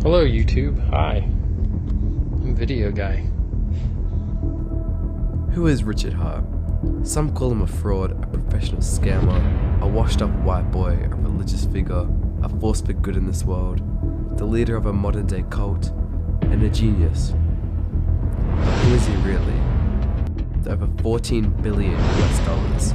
Hello YouTube, hi. I'm Video Guy. Who is Richard Hart? Some call him a fraud, a professional scammer, a washed up white boy, a religious figure, a force for good in this world, the leader of a modern day cult, and a genius. But who is he really? With over $14 billion US,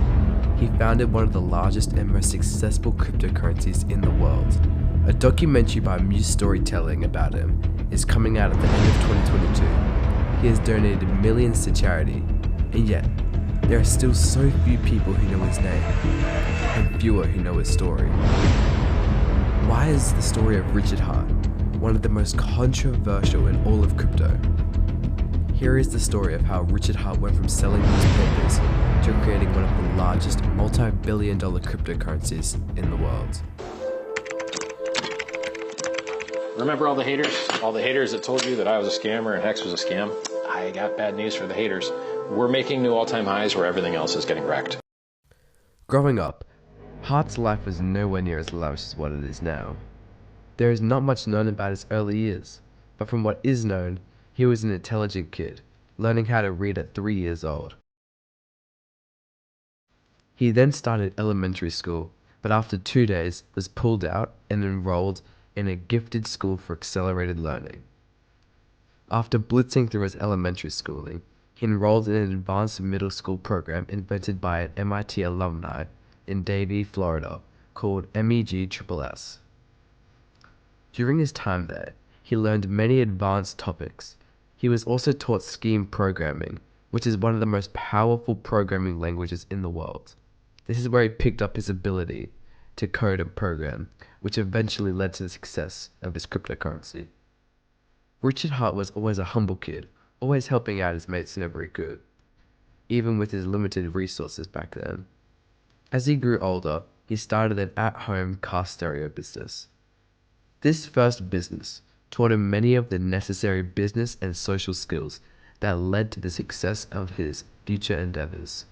he founded one of the largest and most successful cryptocurrencies in the world. A documentary by Muse Storytelling about him is coming out at the end of 2022. He has donated millions to charity, and yet, there are still so few people who know his name, and fewer who know his story. Why is the story of Richard Hart one of the most controversial in all of crypto? Here is the story of how Richard Hart went from selling newspapers to creating one of the largest multi-billion-dollar cryptocurrencies in the world. Remember all the haters? All the haters that told you that I was a scammer and HEX was a scam? I got bad news for the haters. We're making new all-time highs where everything else is getting wrecked. Growing up, Hart's life was nowhere near as lavish as what it is now. There is not much known about his early years, but from what is known, he was an intelligent kid, learning how to read at 3 years old. He then started elementary school, but after 2 days was pulled out and enrolled in a gifted school for accelerated learning. After blitzing through his elementary schooling, he enrolled in an advanced middle school program invented by an MIT alumni in Davie, Florida, called MEGSSS. During his time there, he learned many advanced topics. He was also taught scheme programming, which is one of the most powerful programming languages in the world. This is where he picked up his ability to code and program, which eventually led to the success of his cryptocurrency. Richard Hart was always a humble kid, always helping out his mates whenever he could, even with his limited resources back then. As he grew older, he started an at-home car stereo business. This first business taught him many of the necessary business and social skills that led to the success of his future endeavors.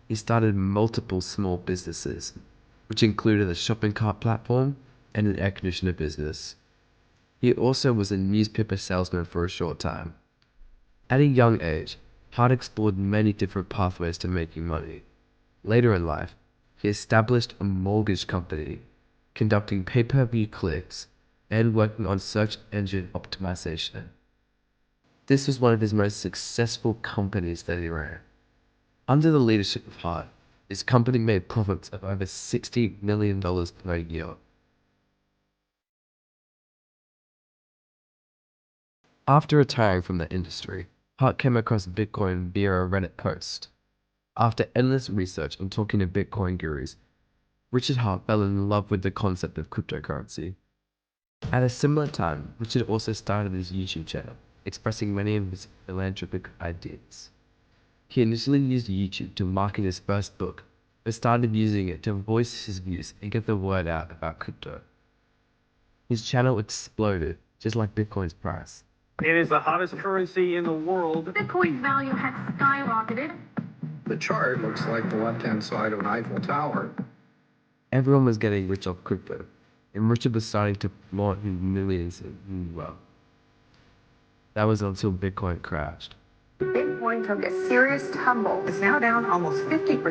He started multiple small businesses, which included a shopping cart platform and an air conditioner business. He also was a newspaper salesman for a short time. At a young age, Hart explored many different pathways to making money. Later in life, he established a mortgage company, conducting pay-per-view clicks and working on search engine optimization. This was one of his most successful companies that he ran. Under the leadership of Hart, his company made profits of over $60 million per year. After retiring from the industry, Hart came across Bitcoin via a Reddit post. After endless research and talking to Bitcoin gurus, Richard Hart fell in love with the concept of cryptocurrency. At a similar time, Richard also started his YouTube channel, expressing many of his philanthropic ideas. He initially used YouTube to market his first book, but started using it to voice his views and get the word out about crypto. His channel exploded, just like Bitcoin's price. It is the hottest currency in the world. Bitcoin's value has skyrocketed. The chart looks like the left-hand side of an Eiffel Tower. Everyone was getting rich off crypto, and Richard was starting to flaunt his millions in wealth. That was until Bitcoin crashed. Bitcoin took a serious tumble. It's now down almost 50%.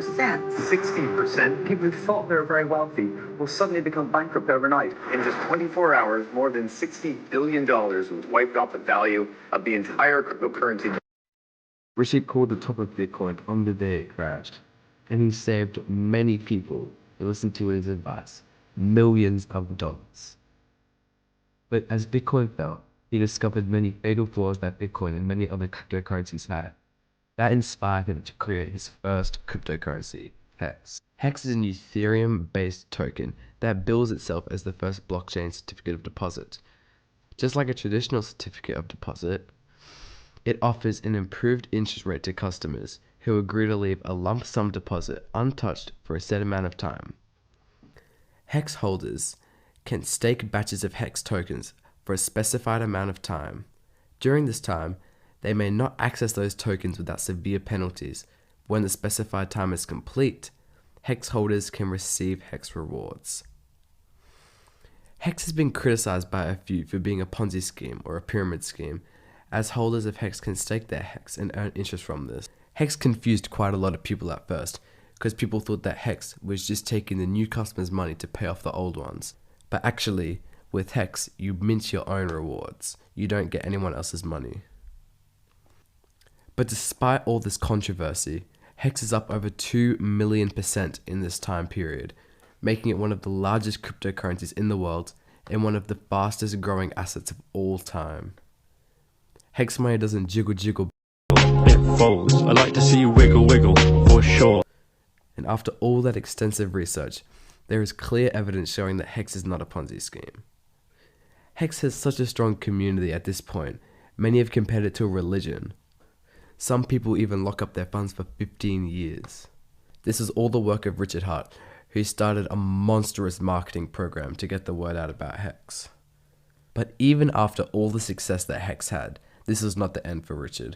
60%. People who thought they were very wealthy will suddenly become bankrupt overnight. In just 24 hours, more than $60 billion was wiped off the value of the entire cryptocurrency. Richard called the top of Bitcoin on the day it crashed, and he saved many people who listened to his advice millions of dollars. But as Bitcoin fell, he discovered many fatal flaws that Bitcoin and many other cryptocurrencies had. That inspired him to create his first cryptocurrency, HEX. HEX is an Ethereum-based token that bills itself as the first blockchain certificate of deposit. Just like a traditional certificate of deposit, it offers an improved interest rate to customers who agree to leave a lump sum deposit untouched for a set amount of time. HEX holders can stake batches of HEX tokens for a specified amount of time. During this time, they may not access those tokens without severe penalties. When the specified time is complete, HEX holders can receive HEX rewards. HEX has been criticized by a few for being a Ponzi scheme or a pyramid scheme, as holders of HEX can stake their HEX and earn interest from this. HEX confused quite a lot of people at first, because people thought that HEX was just taking the new customers' money to pay off the old ones. But actually, with HEX, you mint your own rewards. You don't get anyone else's money. But despite all this controversy, HEX is up over 2 million% in this time period, making it one of the largest cryptocurrencies in the world and one of the fastest growing assets of all time. HEX money doesn't jiggle. It folds. I like to see you wiggle, for sure. And after all that extensive research, there is clear evidence showing that HEX is not a Ponzi scheme. HEX has such a strong community at this point, many have compared it to a religion. Some people even lock up their funds for 15 years. This is all the work of Richard Hart, who started a monstrous marketing program to get the word out about HEX. But even after all the success that HEX had, this was not the end for Richard.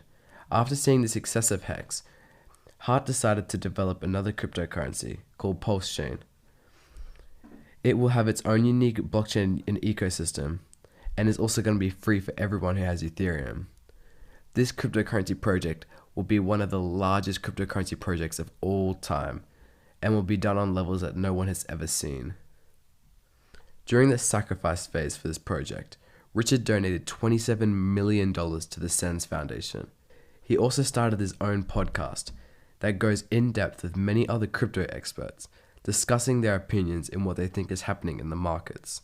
After seeing the success of HEX, Hart decided to develop another cryptocurrency called PulseChain. It will have its own unique blockchain and ecosystem, and is also going to be free for everyone who has Ethereum. This cryptocurrency project will be one of the largest cryptocurrency projects of all time, and will be done on levels that no one has ever seen. During the sacrifice phase for this project, Richard donated $27 million to the SENS Foundation. He also started his own podcast that goes in depth with many other crypto experts, discussing their opinions and what they think is happening in the markets.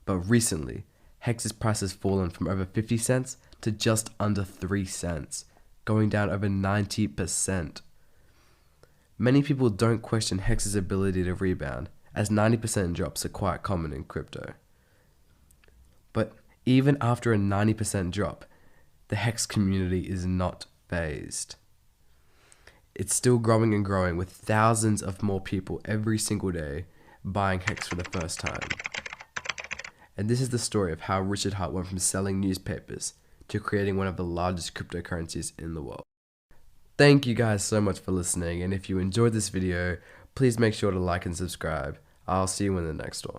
But recently, HEX's price has fallen from over 50 cents to just under 3 cents, going down over 90%. Many people don't question HEX's ability to rebound, as 90% drops are quite common in crypto. But even after a 90% drop, the HEX community is not phased. It's still growing and growing, with thousands of more people every single day buying HEX for the first time. And this is the story of how Richard Hart went from selling newspapers to creating one of the largest cryptocurrencies in the world. Thank you guys so much for listening, and if you enjoyed this video, please make sure to like and subscribe. I'll see you in the next one.